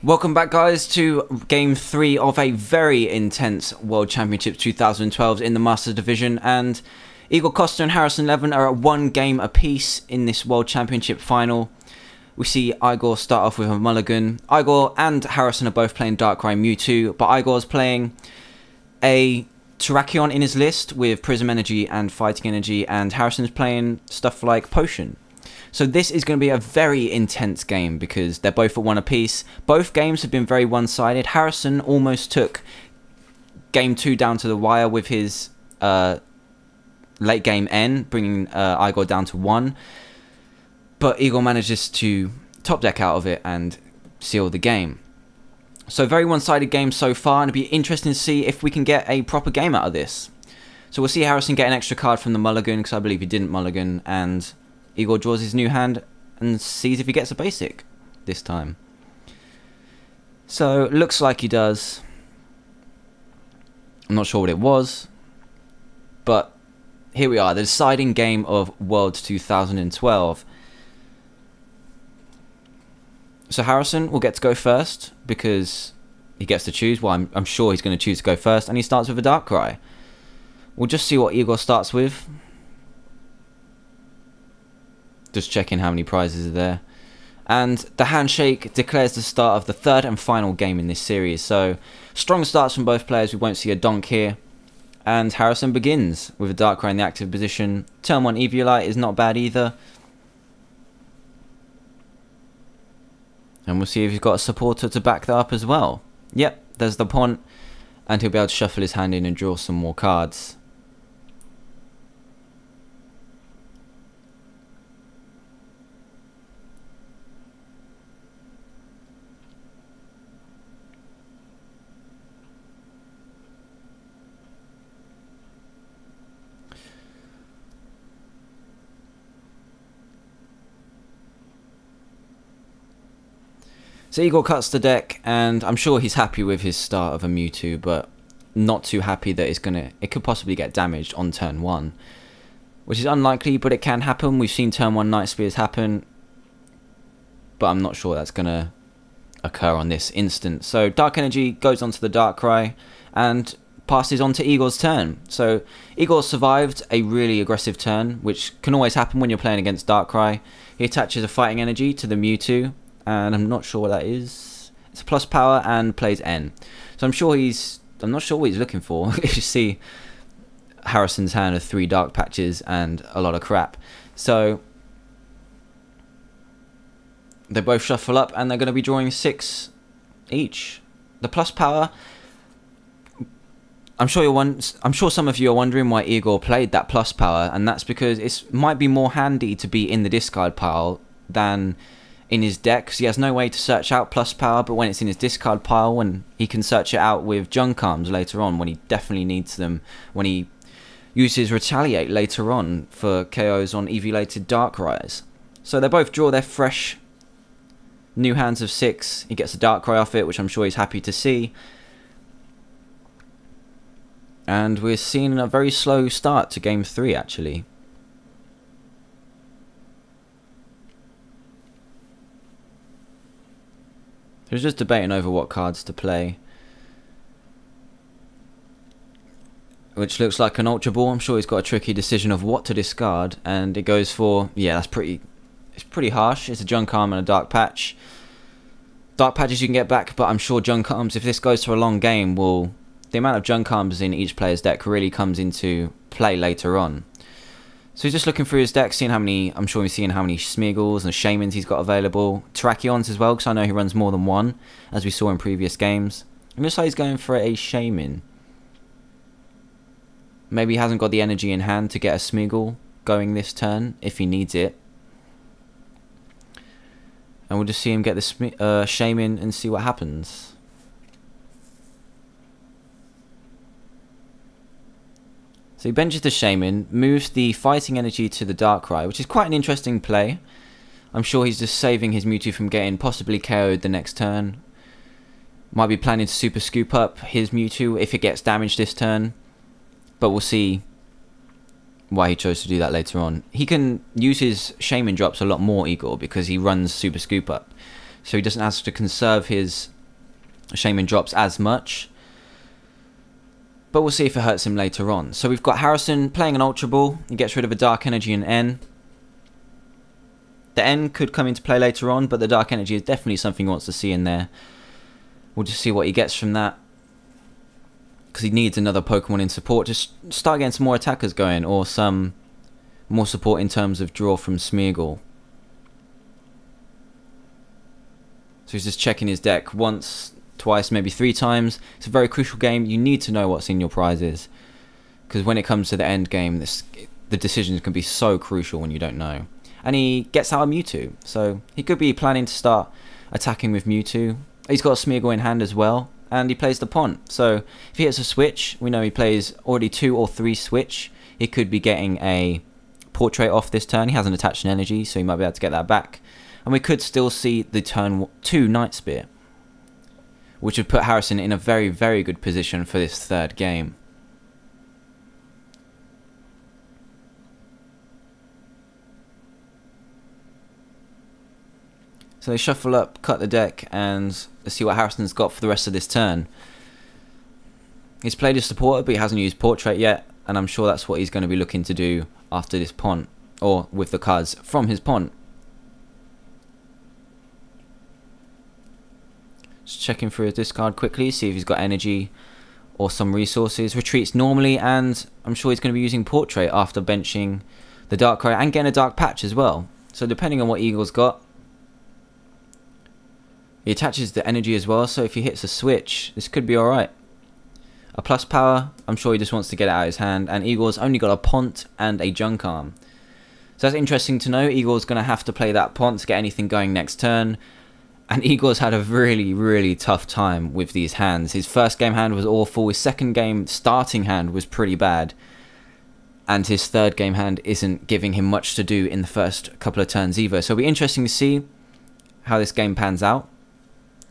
Welcome back, guys, to Game 3 of a very intense World Championships 2012 in the Masters Division, and Igor Costa and Harrison Leven are at one game apiece in this World Championship final. We see Igor start off with a mulligan. Igor and Harrison are both playing Darkrai Mewtwo, but Igor's playing a Terrakion in his list with Prism Energy and Fighting Energy, and Harrison's playing stuff like Potion. So this is going to be a very intense game because they're both at one apiece. Both games have been very one-sided. Harrison almost took Game 2 down to the wire with his late game N, bringing Igor down to 1. But Igor manages to top deck out of it and seal the game. So very one-sided game so far, and it'll be interesting to see if we can get a proper game out of this. So we'll see Harrison get an extra card from the mulligan, because I believe he didn't mulligan, and Igor draws his new hand and sees if he gets a basic this time. So, looks like he does. I'm not sure what it was. But, here we are, the deciding game of World 2012. So Harrison will get to go first, because he gets to choose. Well, I'm sure he's going to choose to go first, and he starts with a Darkrai. We'll just see what Igor starts with. Just checking how many prizes are there. And the handshake declares the start of the third and final game in this series. So, strong starts from both players. We won't see a donk here. And Harrison begins with a Darkrai in the active position. Turn 1 Eviolite is not bad either. And we'll see if he's got a supporter to back that up as well. Yep, there's the Pont. And he'll be able to shuffle his hand in and draw some more cards. So Igor cuts the deck, and I'm sure he's happy with his start of a Mewtwo, but not too happy that it could possibly get damaged on turn 1. Which is unlikely, but it can happen. We've seen turn 1 Night Spears happen, but I'm not sure that's going to occur on this instance. So Dark Energy goes onto the Darkrai, and passes on to Igor's turn. So Igor survived a really aggressive turn, which can always happen when you're playing against Darkrai. He attaches a Fighting Energy to the Mewtwo, and I'm not sure what that is. It's a plus power and plays N. So I'm not sure what he's looking for. If you see Harrison's hand of 3 dark patches and a lot of crap. So they both shuffle up, and they're going to be drawing 6 each. The plus power, I'm sure some of you are wondering why Igor played that plus power, and that's because it might be more handy to be in the discard pile than in his deck, because he has no way to search out plus power, but when it's in his discard pile, when he can search it out with junk arms later on, when he definitely needs them, when he uses Retaliate later on for KOs on Eviolated Darkrai's. So they both draw their fresh new hands of 6. He gets a Darkrai off it, which I'm sure he's happy to see. And we're seeing a very slow start to Game 3, actually. He was just debating over what cards to play. Which looks like an Ultra Ball. I'm sure he's got a tricky decision of what to discard. And it goes for, yeah, it's pretty harsh. It's a Junk Arm and a Dark Patch. Dark Patches you can get back, but I'm sure Junk Arms, if this goes to a long game, the amount of Junk Arms in each player's deck really comes into play later on. So he's just looking through his deck, seeing how many, I'm sure he's seeing how many Smeagol's and Shaymins he's got available. Terrakions as well, because I know he runs more than one, as we saw in previous games. It looks like he's going for a Shaymin. Maybe he hasn't got the energy in hand to get a Smeagol going this turn, if he needs it. And we'll just see him get the Shaymin and see what happens. So he benches the Shaymin, moves the Fighting Energy to the Darkrai, which is quite an interesting play. I'm sure he's just saving his Mewtwo from getting possibly KO'd the next turn. Might be planning to Super Scoop up his Mewtwo if it gets damaged this turn. But we'll see why he chose to do that later on. He can use his Shaymin drops a lot more, Igor, because he runs Super Scoop Up. so he doesn't have to conserve his Shaman drops as much. But we'll see if it hurts him later on. So we've got Harrison playing an Ultra Ball. He gets rid of a Dark Energy and N. The N could come into play later on, but the Dark Energy is definitely something he wants to see in there. We'll just see what he gets from that, because he needs another Pokemon in support to start getting some more attackers going, or some more support in terms of draw from Smeargle. So he's just checking his deck once, twice, maybe 3 times. It's a very crucial game. You need to know what's in your prizes, because when it comes to the end game, the decisions can be so crucial when you don't know. And he gets out of Mewtwo, so he could be planning to start attacking with Mewtwo. He's got a Smeargle in hand as well, and he plays the Pont. So if he hits a switch, we know he plays already 2 or 3 switch. He could be getting a Portrait off this turn. He hasn't attached an energy, so he might be able to get that back. And we could still see the turn 2 Night Spear, which would put Harrison in a very, very good position for this third game. So they shuffle up, cut the deck, and let's see what Harrison's got for the rest of this turn. He's played his supporter, but he hasn't used Portrait yet, and I'm sure that's what he's going to be looking to do after this Pont, or with the cards from his Pont. Just checking through his discard quickly, see if he's got energy or some resources. Retreats normally, and I'm sure he's going to be using Portrait after benching the Darkrai and getting a Dark Patch as well. So depending on what Eagle's got, he attaches the energy as well, so if he hits a switch, this could be alright. A plus power, I'm sure he just wants to get it out of his hand, and Igor's only got a Pont and a Junk Arm. So that's interesting to know. Igor's going to have to play that Pont to get anything going next turn, and Igor's had a really, really tough time with these hands. His first game hand was awful, his second game starting hand was pretty bad, and his third game hand isn't giving him much to do in the first couple of turns either. So it'll be interesting to see how this game pans out.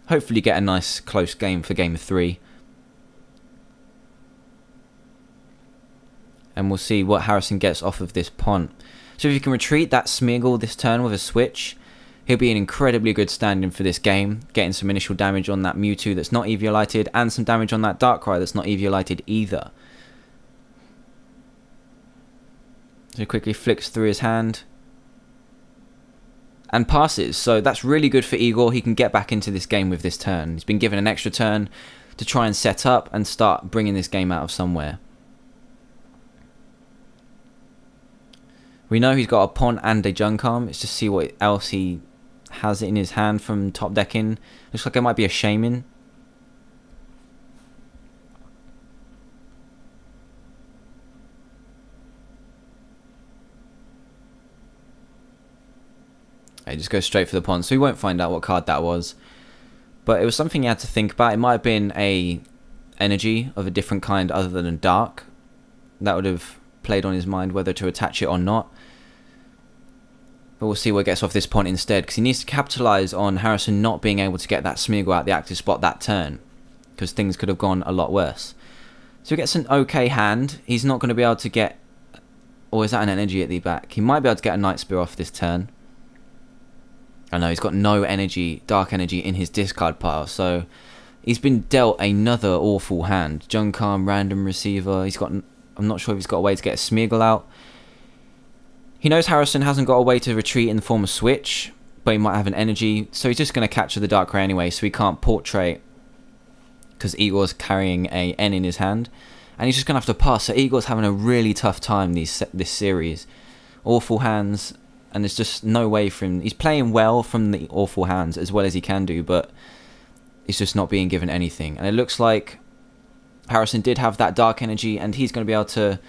Hopefully get a nice close game for game 3. And we'll see what Harrison gets off of this Pont. So if he can retreat that Smeargle this turn with a switch, he'll be in incredibly good standing for this game, getting some initial damage on that Mewtwo that's not Eviolighted, and some damage on that Darkrai that's not Eviolighted either. So he quickly flicks through his hand and passes, so that's really good for Igor. He can get back into this game with this turn. He's been given an extra turn to try and set up and start bringing this game out of somewhere. We know he's got a Pont and a Junk Arm. Let's just see what else he has in his hand from top decking. Looks like it might be a Shaman. He just goes straight for the Pont, so we won't find out what card that was. But it was something he had to think about. It might have been a energy of a different kind other than a dark. That would have played on his mind whether to attach it or not. But we'll see what gets off this Pont instead, because he needs to capitalise on Harrison not being able to get that Smeargle out the active spot that turn, because things could have gone a lot worse. So he gets an okay hand. He's not going to be able to get... Or is that an energy at the back? He might be able to get a Night Spear off this turn. I know he's got no energy, dark energy in his discard pile, so he's been dealt another awful hand. Junk Arm, random receiver. He's got... I'm not sure if he's got a way to get a Smeargle out. He knows Harrison hasn't got a way to retreat in the form of switch, but he might have an energy, so he's just going to capture the Darkrai anyway, so he can't Portrait, because Igor's carrying a N in his hand, and he's just going to have to pass. So Igor's having a really tough time this series. Awful hands, and there's just no way for him. He's playing well from the awful hands as well as he can do, but he's just not being given anything. And it looks like Harrison did have that dark energy, and he's going to be able to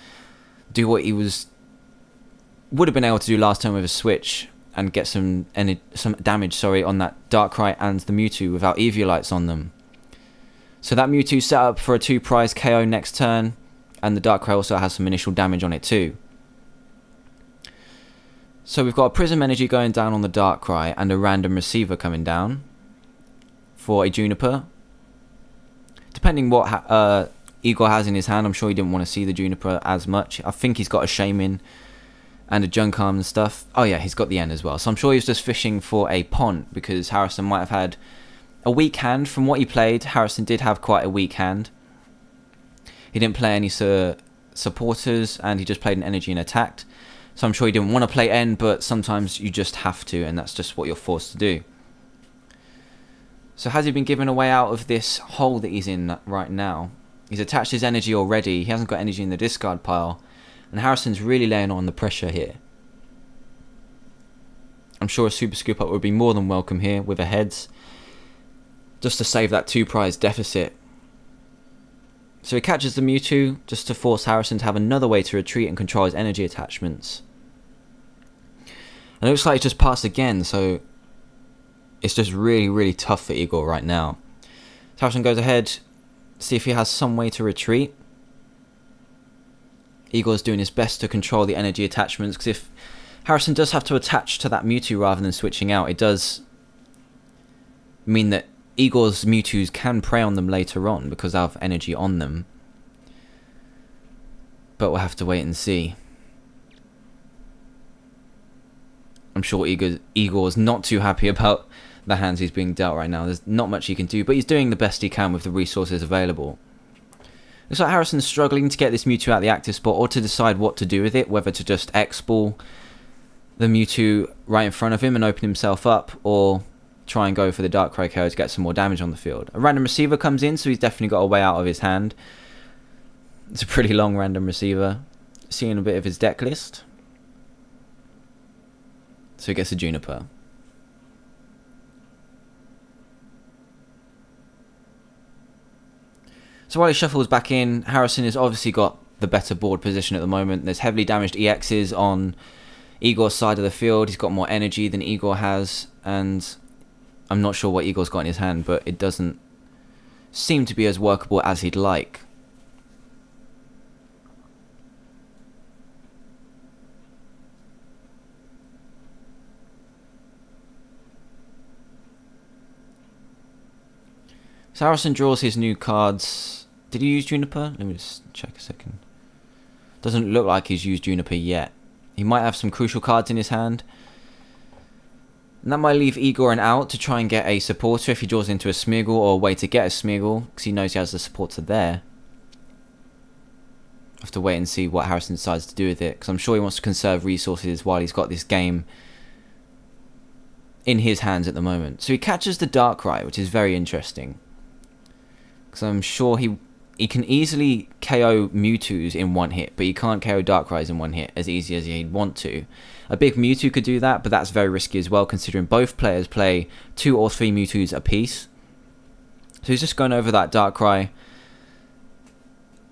do what he would have been able to do last time with a switch and get some damage on that Darkrai and the Mewtwo without Eviolites on them. So that Mewtwo set up for a 2-prize KO next turn, and the Darkrai also has some initial damage on it too. So we've got a Prism Energy going down on the Darkrai and a random receiver coming down for a Juniper. Depending what Igor has in his hand, I'm sure he didn't want to see the Juniper as much. I think he's got a Shaman, and a junk arm and stuff. Oh yeah, he's got the N as well. So I'm sure he was just fishing for a pont because Harrison might have had a weak hand. From what he played, Harrison did have quite a weak hand. He didn't play any supporters, and he just played an energy and attacked. So I'm sure he didn't want to play N, but sometimes you just have to, and that's just what you're forced to do. So has he been given a way out of this hole that he's in right now? He's attached his energy already. He hasn't got energy in the discard pile. And Harrison's really laying on the pressure here. I'm sure a super scoop up would be more than welcome here with a heads, just to save that 2 prize deficit. So he catches the Mewtwo just to force Harrison to have another way to retreat and control his energy attachments. And it looks like he just passed again, so it's just really tough for Igor right now. So Harrison goes ahead, see if he has some way to retreat. Igor's doing his best to control the energy attachments, because if Harrison does have to attach to that Mewtwo rather than switching out, it does mean that Igor's Mewtwo's can prey on them later on because they have energy on them. But we'll have to wait and see. I'm sure Igor's not too happy about the hands he's being dealt right now. There's not much he can do, but he's doing the best he can with the resources available. Looks like Harrison's struggling to get this Mewtwo out of the active spot, or to decide what to do with it, whether to just X-ball the Mewtwo right in front of him and open himself up, or try and go for the Darkrai KO to get some more damage on the field. A random receiver comes in, so he's definitely got a way out of his hand. It's a pretty long random receiver. Seeing a bit of his deck list. So he gets a Juniper. So while he shuffles back in, Harrison has obviously got the better board position at the moment. There's heavily damaged EXs on Igor's side of the field. He's got more energy than Igor has, and I'm not sure what Igor's got in his hand, but it doesn't seem to be as workable as he'd like. So Harrison draws his new cards. Did he use Juniper? Let me just check a second. Doesn't look like he's used Juniper yet. He might have some crucial cards in his hand. And that might leave Igor an out to try and get a supporter if he draws into a Smeargle, or a way to get a Smeargle, because he knows he has the supporter there. Have to wait and see what Harrison decides to do with it, because I'm sure he wants to conserve resources while he's got this game in his hands at the moment. So he catches the Darkrai, which is very interesting, because I'm sure he can easily KO Mewtwo's in one hit, but he can't KO Darkrai's in one hit as easy as he'd want to. A big Mewtwo could do that, but that's very risky as well, considering both players play 2 or 3 Mewtwo's apiece. So he's just going over that Darkrai.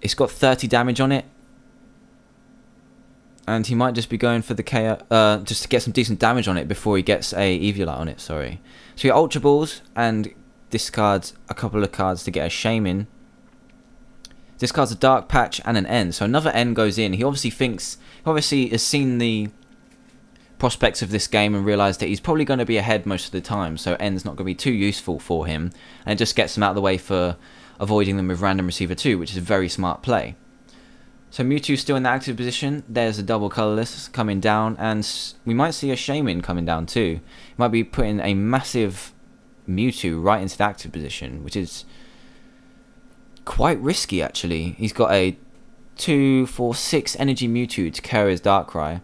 It's got 30 damage on it, and he might just be going for the KO, just to get some decent damage on it before he gets a Eviolite on it, sorry. So he Ultra Balls and discards a couple of cards to get a Shaman. Discards a Dark Patch and an N, so another N goes in. He obviously has seen the prospects of this game and realised that he's probably going to be ahead most of the time, so N's not going to be too useful for him, and it just gets him out of the way for avoiding them with Random Receiver 2, which is a very smart play. So Mewtwo's still in the active position. There's a double colourless coming down, and we might see a Shaman coming down too. He might be putting a massive Mewtwo right into the active position, which is quite risky actually. He's got a 2, 4, 6 energy Mewtwo to carry his Darkrai.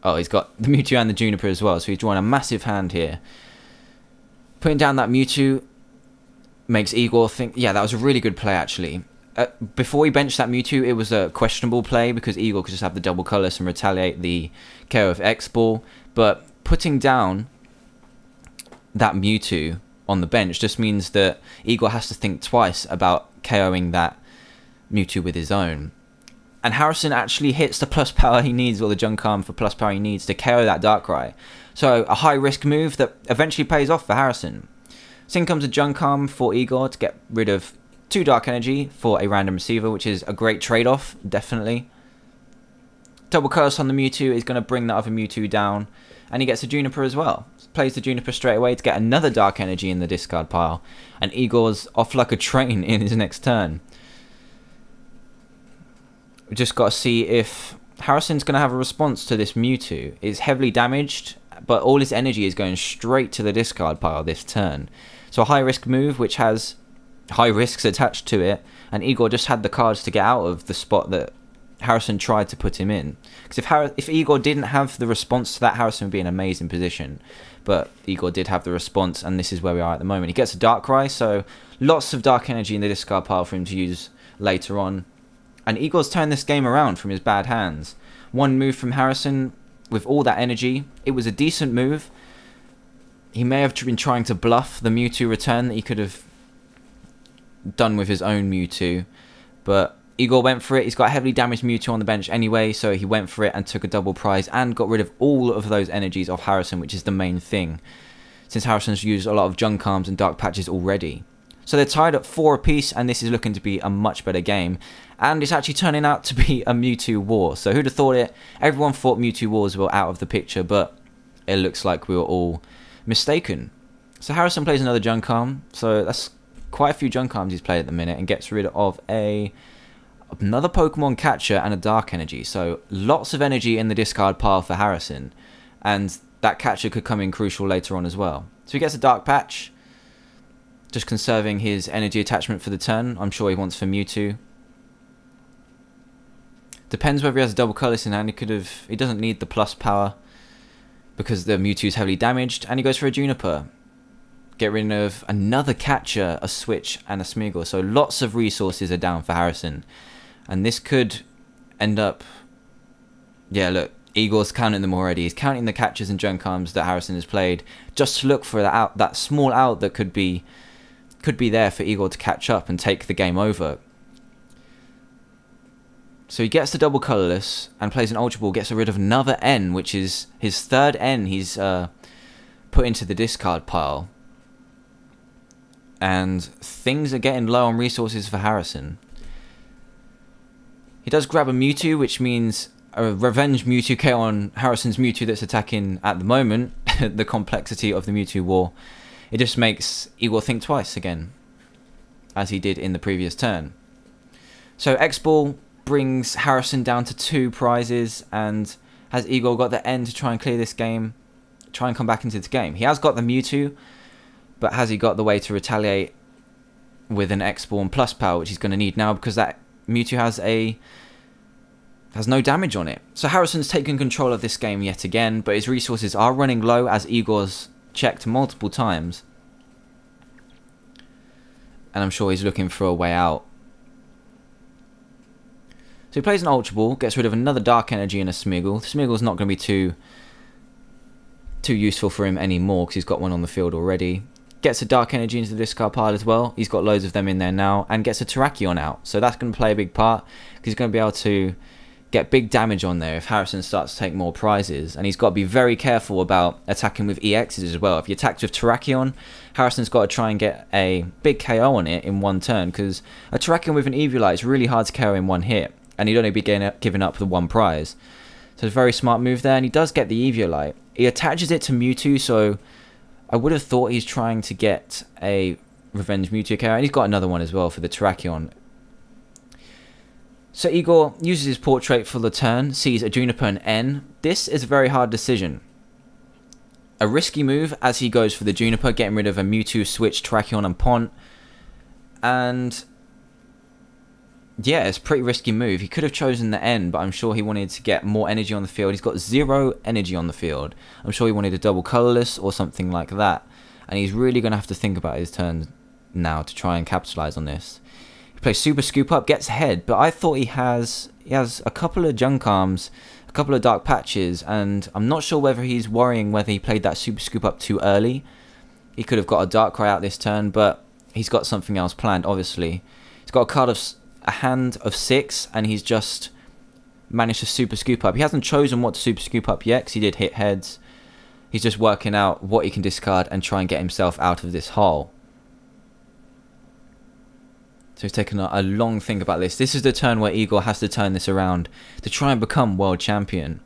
Oh, he's got the Mewtwo and the Juniper as well, so he's drawing a massive hand here. Putting down that Mewtwo makes Igor think, yeah, that was a really good play actually. Before he benched that Mewtwo, it was a questionable play because Igor could just have the double colourless and retaliate the KO of X-Ball, but putting down that Mewtwo on the bench just means that Igor has to think twice about KOing that Mewtwo with his own. And Harrison actually hits the plus power he needs, or the junk arm for plus power he needs to KO that Darkrai. So a high risk move that eventually pays off for Harrison. So in comes a junk arm for Igor to get rid of 2 dark energy for a random receiver, which is a great trade-off, definitely. Double curse on the Mewtwo is going to bring that other Mewtwo down, and he gets a Juniper as well. Plays the Juniper straight away to get another dark energy in the discard pile, and Igor's off like a train in his next turn. We just got to see if Harrison's going to have a response to this Mewtwo. It's heavily damaged, but all his energy is going straight to the discard pile this turn. So a high risk move which has high risks attached to it, and Igor just had the cards to get out of the spot that Harrison tried to put him in. Because if Igor didn't have the response to that, Harrison would be in an amazing position. But Igor did have the response, and this is where we are at the moment. He gets a Darkrai, so lots of dark energy in the discard pile for him to use later on. And Igor's turned this game around from his bad hands. One move from Harrison with all that energy. It was a decent move. He may have been trying to bluff the Mewtwo return that he could have done with his own Mewtwo. But Igor went for it. He's got a heavily damaged Mewtwo on the bench anyway, so he went for it and took a double prize and got rid of all of those energies off Harrison, which is the main thing, since Harrison's used a lot of Junk Arms and Dark Patches already. So they're tied at 4 apiece, and this is looking to be a much better game. And it's actually turning out to be a Mewtwo war. So who'd have thought it? Everyone thought Mewtwo wars were out of the picture, but it looks like we were all mistaken. So Harrison plays another Junk Arm. So that's quite a few Junk Arms he's played at the minute, and gets rid of another Pokemon Catcher and a Dark Energy. So lots of energy in the discard pile for Harrison. And that Catcher could come in crucial later on as well. So he gets a Dark Patch, just conserving his energy attachment for the turn. I'm sure he wants for Mewtwo. Depends whether he has a double colourless in hand. He doesn't need the plus power because the Mewtwo is heavily damaged, and he goes for a Juniper. Get rid of another Catcher, a Switch, and a Smeagol. So lots of resources are down for Harrison, and this could end up. Yeah, look, Igor's counting them already. He's counting the Catchers and Junk Arms that Harrison has played, just to look for that small out that could be there for Igor to catch up and take the game over. So he gets the double colourless and plays an Ultra Ball, gets rid of another N, which is his third N he's put into the discard pile. And things are getting low on resources for Harrison. He does grab a Mewtwo, which means a revenge Mewtwo KO on Harrison's Mewtwo that's attacking at the moment. The complexity of the Mewtwo war. It just makes Igor think twice again, as he did in the previous turn. So X-Ball brings Harrison down to 2 prizes, and has Igor got the N to try and clear this game, try and come back into the game. He has got the Mewtwo, but has he got the way to retaliate with an X-Ball and plus power, which he's going to need now because that Mewtwo has no damage on it. So Harrison's taken control of this game yet again, but his resources are running low as Igor's checked multiple times. And I'm sure he's looking for a way out. So he plays an Ultra Ball, gets rid of another Dark Energy and a Smeagol. Smeagol's not going to be too useful for him anymore because he's got one on the field already. Gets a Dark Energy into the discard pile as well. He's got loads of them in there now. And gets a Terrakion out. So that's going to play a big part because he's going to be able to get big damage on there if Harrison starts to take more prizes. And he's got to be very careful about attacking with EXs as well. If he attacks with Terrakion, Harrison's got to try and get a big KO on it in one turn, because a Terrakion with an Eviolite is really hard to KO in one hit, and he'd only be giving up the 1 prize. So it's a very smart move there, and he does get the Eviolite. He attaches it to Mewtwo, so I would have thought he's trying to get a revenge Mewtwo KO, and he's got another one as well for the Terrakion. So Igor uses his portrait for the turn, sees a Juniper and N. This is a very hard decision. A risky move as he goes for the Juniper, getting rid of a Mewtwo, Switch, Terrakion and Pont. And yeah, it's a pretty risky move. He could have chosen the N, but I'm sure he wanted to get more energy on the field. He's got 0 energy on the field. I'm sure he wanted a double colourless or something like that. And he's really going to have to think about his turn now to try and capitalise on this. Plays Super Scoop Up, gets ahead, but I thought he has a couple of Junk Arms, a couple of Dark Patches, and I'm not sure whether he's worrying whether he played that Super Scoop Up too early. He could have got a Darkrai out this turn, but he's got something else planned, obviously. He's got a hand of 6, and he's just managed to Super Scoop Up. He hasn't chosen what to Super Scoop Up yet, because he did hit heads. He's just working out what he can discard and try and get himself out of this hole. So he's taken a long think about this. This is the turn where Igor has to turn this around to try and become world champion.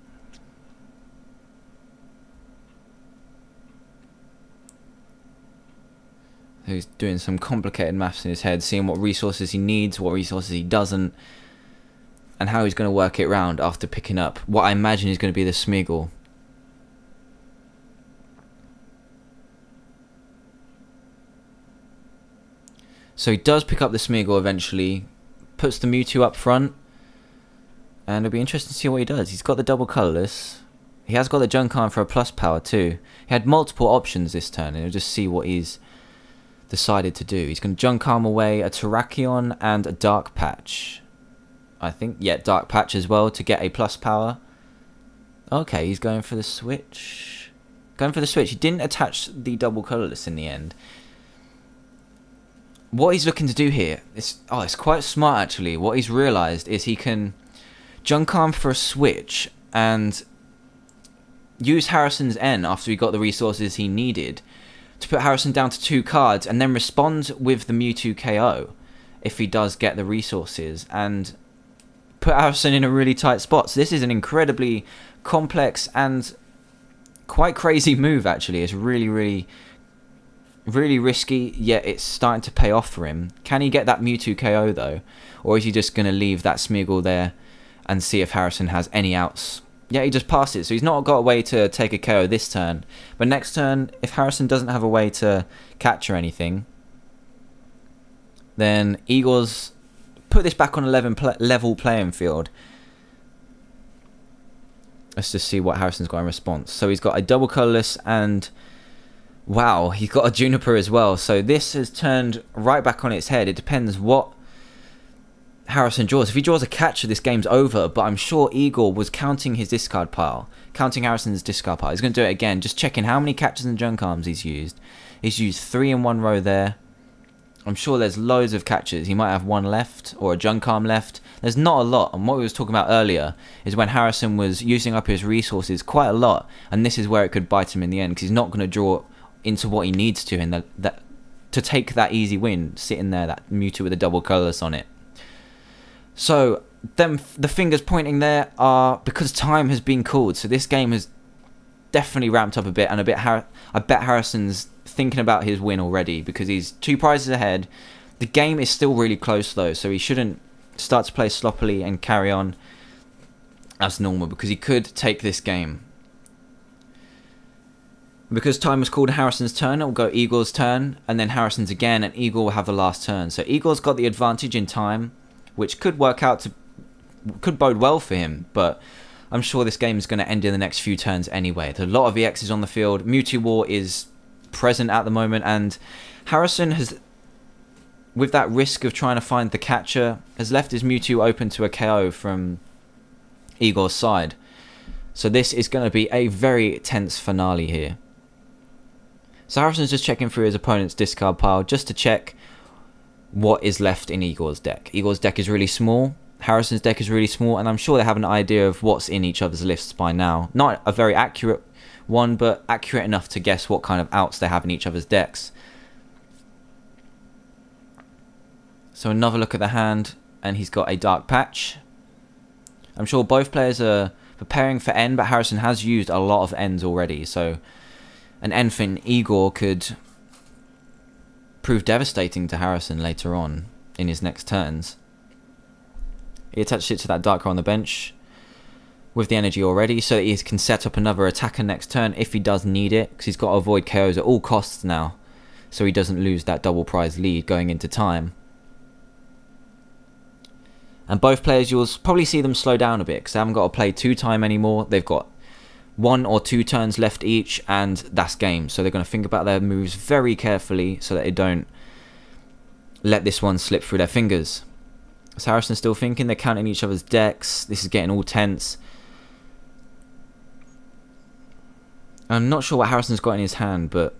So he's doing some complicated maths in his head, seeing what resources he needs, what resources he doesn't. and how he's going to work it round after picking up what I imagine is going to be the Smeagol. So he does pick up the Smeagol eventually, puts the Mewtwo up front, and it'll be interesting to see what he does. He's got the double colourless. He has got the Junk Arm for a plus power too. He had multiple options this turn, and we'll just see what he's decided to do. He's going to Junk Arm away a Terrakion and a Dark Patch. I think, yeah, Dark Patch as well to get a plus power. Okay, he's going for the switch. Going for the switch. He didn't attach the double colourless in the end. What he's looking to do here is, it's quite smart actually. What he's realised is he can Junk Arm for a switch and use Harrison's N after he got the resources he needed to put Harrison down to 2 cards and then respond with the Mewtwo KO if he does get the resources and put Harrison in a really tight spot. So this is an incredibly complex and quite crazy move actually. It's really risky, yet it's starting to pay off for him. Can he get that Mewtwo KO though? Or is he just going to leave that Smeagol there and see if Harrison has any outs? Yeah, he just passed it, so he's not got a way to take a KO this turn. But next turn, if Harrison doesn't have a way to catch or anything, then Igor's put this back on a level playing field. Let's just see what Harrison's got in response. So he's got a double colourless and, wow, he's got a Juniper as well. So this has turned right back on its head. It depends what Harrison draws. If he draws a catcher, this game's over, but I'm sure Igor was counting his discard pile, counting Harrison's discard pile. He's going to do it again, just checking how many catchers and Junk Arms he's used. He's used 3 in one row there. I'm sure there's loads of catchers. He might have 1 left or a Junk Arm left. There's not a lot, and what we was talking about earlier is when Harrison was using up his resources quite a lot, and this is where it could bite him in the end, because he's not going to draw into what he needs to in to take that easy win, sitting there, that Mewtwo with a double colourless on it. So the fingers pointing there are because time has been called. So this game has definitely ramped up a bit, and I bet Harrison's thinking about his win already because he's 2 prizes ahead. The game is still really close though, so he shouldn't start to play sloppily and carry on as normal because he could take this game. Because time was called Harrison's turn, it will go Igor's turn, and then Harrison's again, and Igor will have the last turn. So Igor's got the advantage in time, which could work out to, could bode well for him, but I'm sure this game is going to end in the next few turns anyway. There's a lot of EXs on the field. Mewtwo War is present at the moment, and Harrison has, with that risk of trying to find the catcher, has left his Mewtwo open to a KO from Igor's side. So this is going to be a very tense finale here. So Harrison's just checking through his opponent's discard pile just to check what is left in Igor's deck. Igor's deck is really small, Harrison's deck is really small, and I'm sure they have an idea of what's in each other's lists by now. Not a very accurate one, but accurate enough to guess what kind of outs they have in each other's decks. So another look at the hand, and he's got a Dark Patch. I'm sure both players are preparing for N, but Harrison has used a lot of Ns already, so an N for Igor could prove devastating to Harrison later on in his next turns. He attached it to that Darkrai on the bench with the energy already, so that he can set up another attacker next turn if he does need it, because he's got to avoid KOs at all costs now, so he doesn't lose that double prize lead going into time. And both players, you'll probably see them slow down a bit, because they haven't got to play 2 time anymore. They've got 1 or 2 turns left each, and that's game. So they're going to think about their moves very carefully so that they don't let this one slip through their fingers. So Harrison's still thinking, they're counting each other's decks. This is getting all tense. I'm not sure what Harrison's got in his hand, but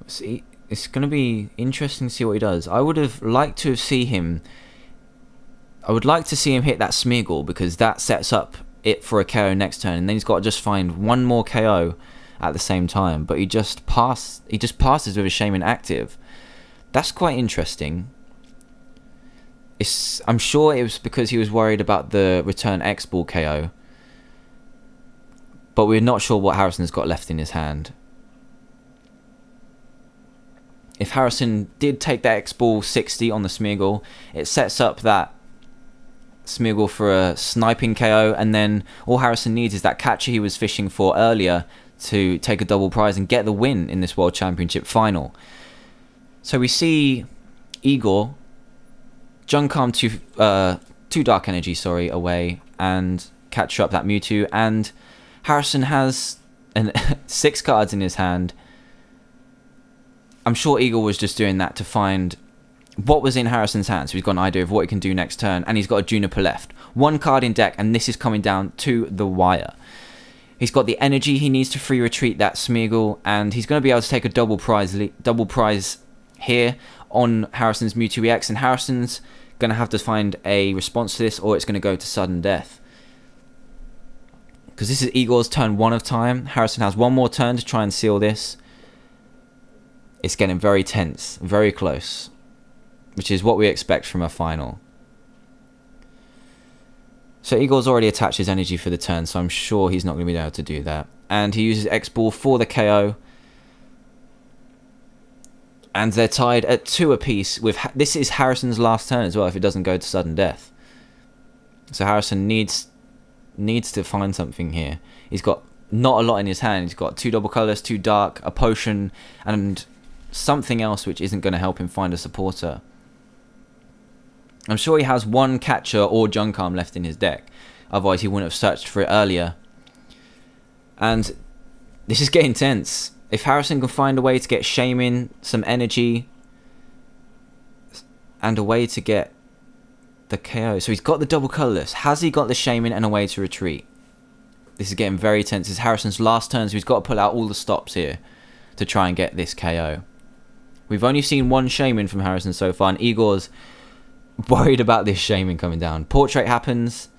see, it's going to be interesting to see what he does. I would have liked to see him. I would like to see him hit that Smeagol, because that sets up it for a KO next turn, and then he's got to just find 1 more KO at the same time. But he just passes with a Shaman active. That's quite interesting. I'm sure it was because he was worried about the return X-Ball KO, but we're not sure what Harrison's got left in his hand. if Harrison did take that X-Ball 60 on the Smeargle, it sets up that Smeargle for a sniping KO, and then all Harrison needs is that catcher he was fishing for earlier to take a double prize and get the win in this World Championship final. So we see Igor junk arm two Dark Energy, away, and catch up that Mewtwo, and Harrison has 6 cards in his hand. I'm sure Igor was just doing that to find what was in Harrison's hand, so he's got an idea of what he can do next turn, and he's got a Juniper left. 1 card in deck, and this is coming down to the wire. He's got the energy he needs to free retreat that Smeargle, and he's going to be able to take a double prize here on Harrison's Mewtwo EX, and Harrison's going to have to find a response to this, or it's going to go to sudden death. Because this is Igor's turn 1 of time. Harrison has 1 more turn to try and seal this. It's getting very tense, very close, which is what we expect from a final. So Igor's already attached his energy for the turn, so I'm sure he's not going to be able to do that. And he uses X-Ball for the KO. And they're tied at 2 apiece. This is Harrison's last turn as well, if it doesn't go to sudden death. So Harrison needs to find something here. He's got not a lot in his hand. He's got 2 double colors, 2 dark, a potion, and something else which isn't going to help him find a supporter. I'm sure he has 1 catcher or junk arm left in his deck. Otherwise he wouldn't have searched for it earlier. And this is getting tense. If Harrison can find a way to get Shaman, some energy, and a way to get the KO. So he's got the double colorless. Has he got the Shaman and a way to retreat? This is getting very tense. It's Harrison's last turn, so he's got to pull out all the stops here to try and get this KO. We've only seen 1 Shaman from Harrison so far, and Igor's worried about this Shaman coming down. Portrait happens.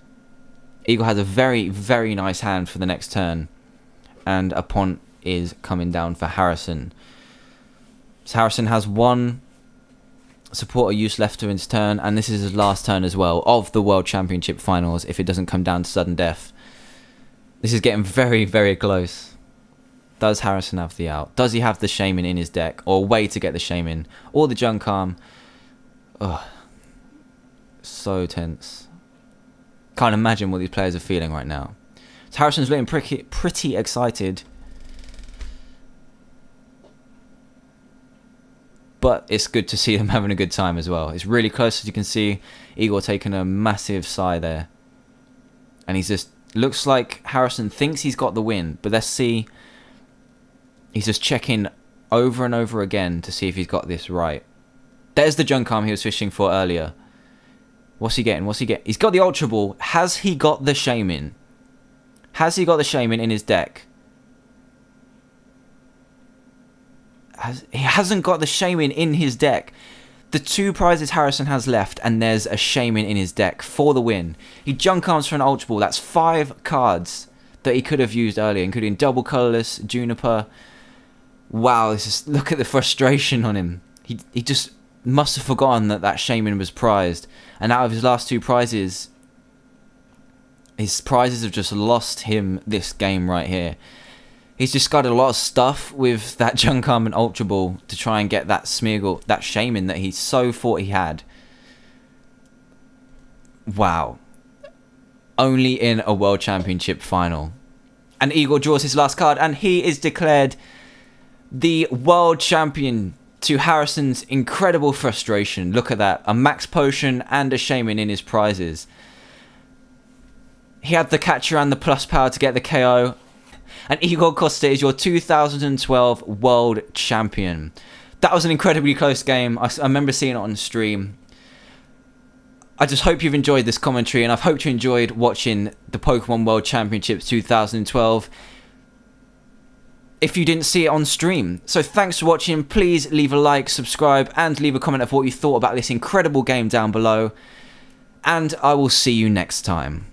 Igor has a very, very nice hand for the next turn, and a Pont is coming down for Harrison. So Harrison has 1 supporter use left to his turn, and this is his last turn as well of the World Championship Finals if it doesn't come down to sudden death. This is getting very, very close. Does Harrison have the out? Does he have the Shaman in his deck, or a way to get the Shaman, or the junk arm? Ugh. So tense. Can't imagine what these players are feeling right now. So Harrison's looking pretty excited. But it's good to see them having a good time as well. It's really close, as you can see. Igor taking a massive sigh there. And he's just... looks like Harrison thinks he's got the win. But let's see. He's just checking over and over again to see if he's got this right. There's the junk arm he was fishing for earlier. What's he getting? What's he getting? He's got the Ultra Ball. Has he got the Shaman? Has he got the Shaman in his deck? He hasn't got the Shaman in his deck. The 2 prizes Harrison has left, and there's a Shaman in his deck for the win. He junk arms for an Ultra Ball. That's 5 cards that he could have used earlier, including double colorless, Juniper. Wow, look at the frustration on him. He just must have forgotten that Shaman was prized. And out of his last 2 prizes, his prizes have just lost him this game right here. He's discarded a lot of stuff with that junk arm and Ultra Ball to try and get that Smeargle, that Shaman that he so thought he had. Wow. Only in a World Championship final. And Igor draws his last card, and he is declared the World Champion, to Harrison's incredible frustration. Look at that. A Max Potion and a Shaman in his prizes. He had the catcher and the plus power to get the KO. And Igor Costa is your 2012 World Champion. That was an incredibly close game. I remember seeing it on stream. I just hope you've enjoyed this commentary, and I hope you enjoyed watching the Pokemon World Championships 2012 if you didn't see it on stream. So thanks for watching. Please leave a like, subscribe, and leave a comment of what you thought about this incredible game down below. And I will see you next time.